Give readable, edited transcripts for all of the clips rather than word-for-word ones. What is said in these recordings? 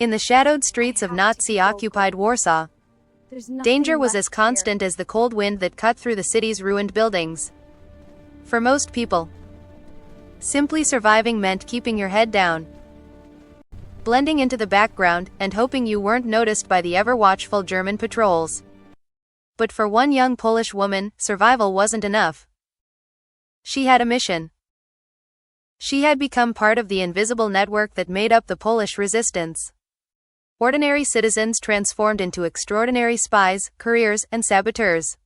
In the shadowed streets of Nazi-occupied Warsaw, danger was as constant as the cold wind that cut through the city's ruined buildings. For most people, simply surviving meant keeping your head down, blending into the background, and hoping you weren't noticed by the ever-watchful German patrols. But for one young Polish woman, survival wasn't enough. She had a mission. She had become part of the invisible network that made up the Polish resistance. Ordinary citizens transformed into extraordinary spies, couriers, and saboteurs.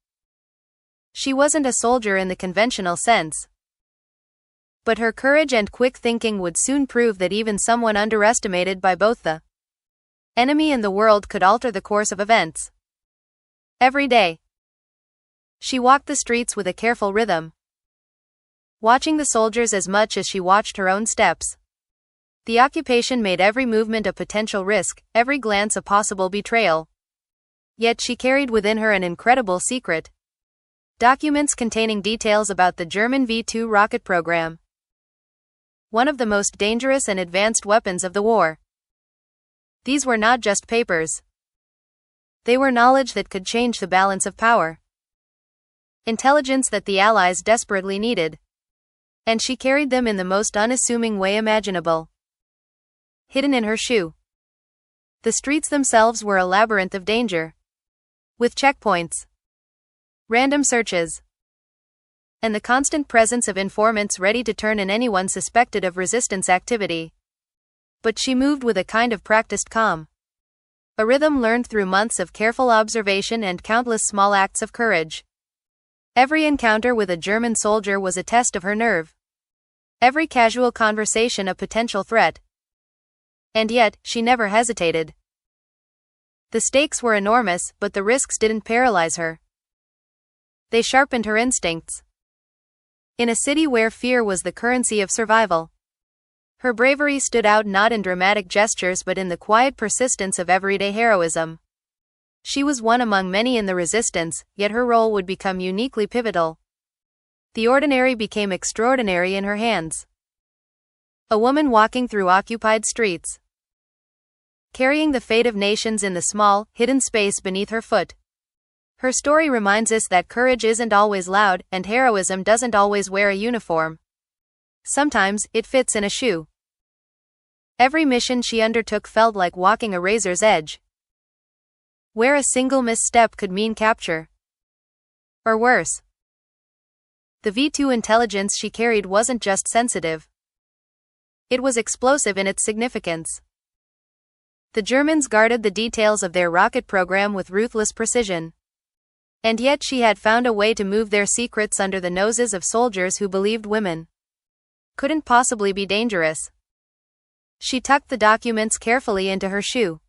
She wasn't a soldier in the conventional sense. But her courage and quick thinking would soon prove that even someone underestimated by both the enemy and the world could alter the course of events. Every day, she walked the streets with a careful rhythm, watching the soldiers as much as she watched her own steps. The occupation made every movement a potential risk, every glance a possible betrayal. Yet she carried within her an incredible secret. Documents containing details about the German V-2 rocket program, one of the most dangerous and advanced weapons of the war. These were not just papers. They were knowledge that could change the balance of power. Intelligence that the Allies desperately needed. And she carried them in the most unassuming way imaginable. Hidden in her shoe. The streets themselves were a labyrinth of danger, with checkpoints, random searches, and the constant presence of informants ready to turn in anyone suspected of resistance activity. But she moved with a kind of practiced calm, a rhythm learned through months of careful observation and countless small acts of courage. Every encounter with a German soldier was a test of her nerve. Every casual conversation a potential threat. And yet, she never hesitated. The stakes were enormous, but the risks didn't paralyze her. They sharpened her instincts. In a city where fear was the currency of survival, her bravery stood out not in dramatic gestures but in the quiet persistence of everyday heroism. She was one among many in the resistance, yet her role would become uniquely pivotal. The ordinary became extraordinary in her hands. A woman walking through occupied streets, carrying the fate of nations in the small, hidden space beneath her foot. Her story reminds us that courage isn't always loud, and heroism doesn't always wear a uniform. Sometimes, it fits in a shoe. Every mission she undertook felt like walking a razor's edge, where a single misstep could mean capture. Or worse. The V-2 intelligence she carried wasn't just sensitive. It was explosive in its significance. The Germans guarded the details of their rocket program with ruthless precision. And yet she had found a way to move their secrets under the noses of soldiers who believed women couldn't possibly be dangerous. She tucked the documents carefully into her shoe,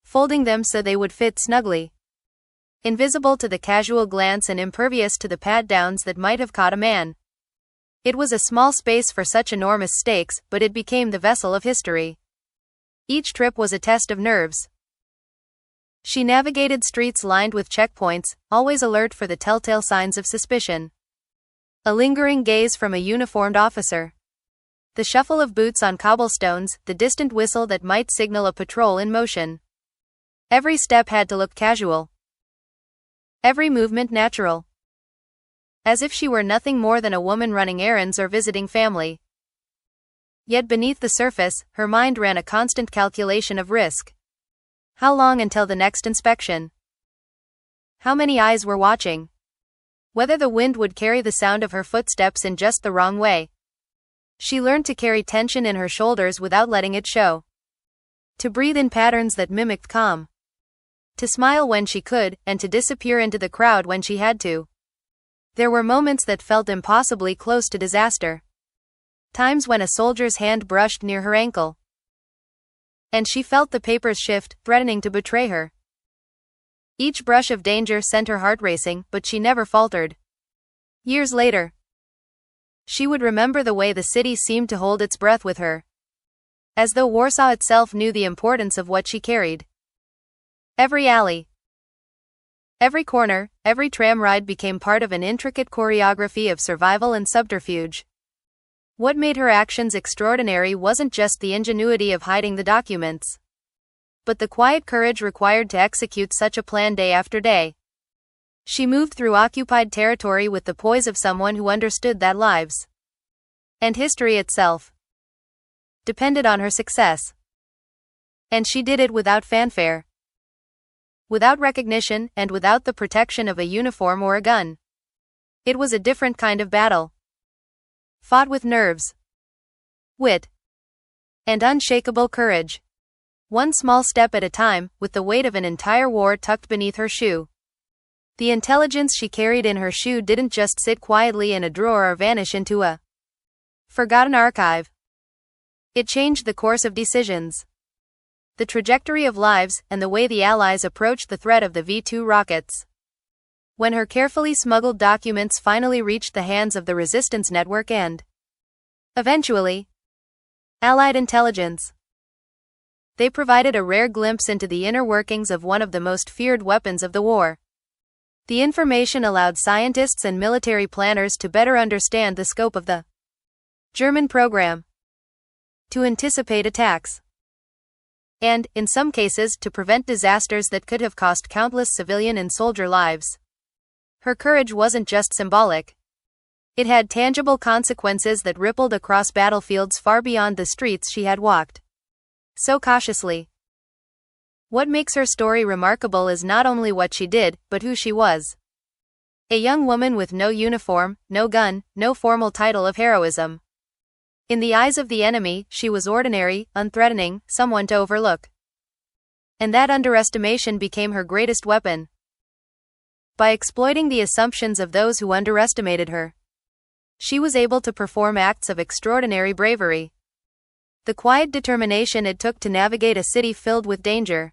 folding them so they would fit snugly, invisible to the casual glance and impervious to the pat-downs that might have caught a man. It was a small space for such enormous stakes, but it became the vessel of history. Each trip was a test of nerves. She navigated streets lined with checkpoints, always alert for the telltale signs of suspicion. A lingering gaze from a uniformed officer. The shuffle of boots on cobblestones, the distant whistle that might signal a patrol in motion. Every step had to look casual. Every movement natural. As if she were nothing more than a woman running errands or visiting family. Yet beneath the surface, her mind ran a constant calculation of risk. How long until the next inspection? How many eyes were watching? Whether the wind would carry the sound of her footsteps in just the wrong way. She learned to carry tension in her shoulders without letting it show. To breathe in patterns that mimicked calm. To smile when she could, and to disappear into the crowd when she had to. There were moments that felt impossibly close to disaster. Times when a soldier's hand brushed near her ankle, and she felt the papers shift, threatening to betray her. Each brush of danger sent her heart racing, but she never faltered. Years later, she would remember the way the city seemed to hold its breath with her, as though Warsaw itself knew the importance of what she carried. Every alley, every corner, every tram ride became part of an intricate choreography of survival and subterfuge. What made her actions extraordinary wasn't just the ingenuity of hiding the documents. but the quiet courage required to execute such a plan day after day. She moved through occupied territory with the poise of someone who understood that lives and history itself depended on her success. And she did it without fanfare, without recognition, and without the protection of a uniform or a gun. It was a different kind of battle, fought with nerves, wit, and unshakable courage. One small step at a time, with the weight of an entire war tucked beneath her shoe. The intelligence she carried in her shoe didn't just sit quietly in a drawer or vanish into a forgotten archive. It changed the course of decisions, the trajectory of lives, and the way the Allies approached the threat of the V-2 rockets. When her carefully smuggled documents finally reached the hands of the resistance network and, eventually, Allied intelligence, they provided a rare glimpse into the inner workings of one of the most feared weapons of the war. The information allowed scientists and military planners to better understand the scope of the German program, to anticipate attacks, and, in some cases, to prevent disasters that could have cost countless civilian and soldier lives. Her courage wasn't just symbolic. It had tangible consequences that rippled across battlefields far beyond the streets she had walked so cautiously. What makes her story remarkable is not only what she did, but who she was. A young woman with no uniform, no gun, no formal title of heroism. In the eyes of the enemy, she was ordinary, unthreatening, someone to overlook. And that underestimation became her greatest weapon. By exploiting the assumptions of those who underestimated her, she was able to perform acts of extraordinary bravery. The quiet determination it took to navigate a city filled with danger,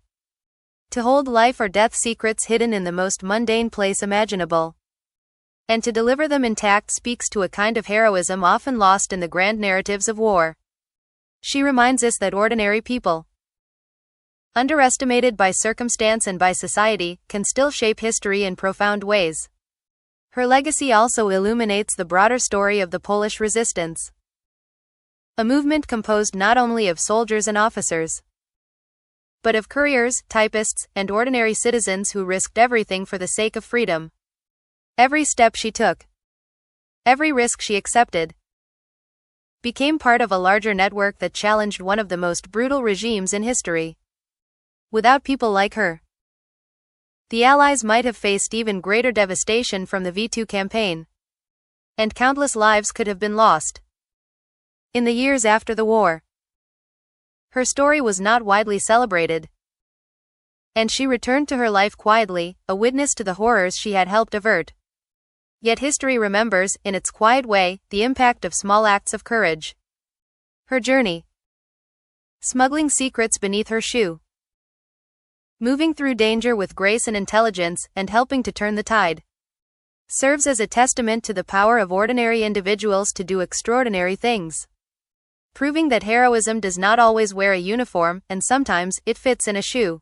to hold life or death secrets hidden in the most mundane place imaginable, and to deliver them intact, speaks to a kind of heroism often lost in the grand narratives of war. She reminds us that ordinary people, underestimated by circumstance and by society, can still shape history in profound ways. Her legacy also illuminates the broader story of the Polish resistance, a movement composed not only of soldiers and officers, but of couriers, typists, and ordinary citizens who risked everything for the sake of freedom. Every step she took, every risk she accepted, became part of a larger network that challenged one of the most brutal regimes in history. Without people like her, the Allies might have faced even greater devastation from the V-2 campaign, and countless lives could have been lost. In the years after the war, her story was not widely celebrated, and she returned to her life quietly, a witness to the horrors she had helped avert. Yet history remembers, in its quiet way, the impact of small acts of courage. Her journey, smuggling secrets beneath her shoe, moving through danger with grace and intelligence, and helping to turn the tide, serves as a testament to the power of ordinary individuals to do extraordinary things, proving that heroism does not always wear a uniform, and sometimes it fits in a shoe.